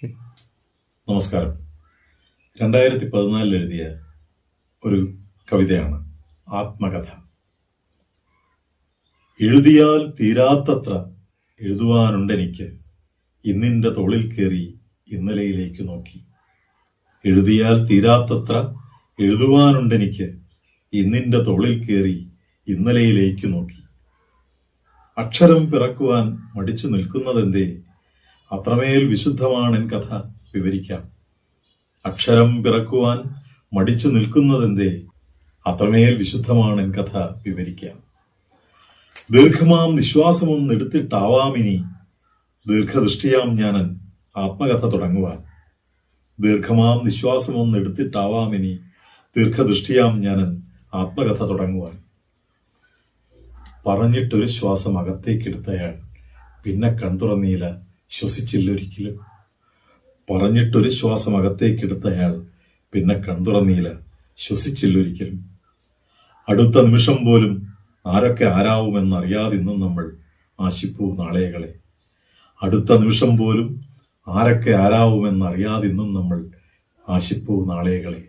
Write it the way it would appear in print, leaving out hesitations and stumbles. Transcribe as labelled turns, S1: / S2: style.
S1: നമസ്കാരം. 2014 എഴുതിയ ഒരു കവിതയാണ് ആത്മകഥ. എഴുതിയാൽ തീരാത്തത്ര എഴുതുവാനുണ്ടെനിക്ക്, ഇന്നിൻ്റെ തോളിൽ കയറി ഇന്നലെയിലേക്ക് നോക്കി. എഴുതിയാൽ തീരാത്തത്ര എഴുതുവാനുണ്ടെനിക്ക്, ഇന്നിൻ്റെ തോളിൽ കയറി ഇന്നലെയിലേക്ക് നോക്കി. അക്ഷരം പിറക്കുവാൻ മടിച്ചു നിൽക്കുന്നതെന്തേ, അത്രമേൽ വിശുദ്ധമാണെൻ കഥ വിവരിക്കാം. അക്ഷരം പിറക്കുവാൻ മടിച്ചു നിൽക്കുന്നതെന്തേ, അത്രമേൽ വിശുദ്ധമാണെൻ കഥ വിവരിക്കാം. ദീർഘമാം നിശ്വാസമൊന്ന് എടുത്തിട്ടാവാമിനി, ദീർഘദൃഷ്ടിയാം ഞാനൻ ആത്മകഥ തുടങ്ങുവാൻ. ദീർഘമാം നിശ്വാസമൊന്ന് എടുത്തിട്ടാവാമിനി, ദീർഘദൃഷ്ടിയാം ഞാനൻ ആത്മകഥ തുടങ്ങുവാൻ. പറഞ്ഞിട്ടൊരു ശ്വാസം അകത്തേക്കെടുത്തയാൾ പിന്നെ കൺതുറന്നീല, ശ്വസിച്ചില്ലൊരിക്കലും. പറഞ്ഞിട്ടൊരു ശ്വാസം അകത്തേക്കെടുത്തയാൾ പിന്നെ കൺതുറന്നീല, ശ്വസിച്ചില്ലൊരിക്കലും. അടുത്ത നിമിഷം പോലും ആരൊക്കെ ആരാവുമെന്നറിയാതിന്നും നമ്മൾ ആശിപ്പൂ നാളെകളെ. അടുത്ത നിമിഷം പോലും ആരൊക്കെ ആരാവുമെന്നറിയാതിന്നും നമ്മൾ ആശിപ്പൂ നാളെകളെ.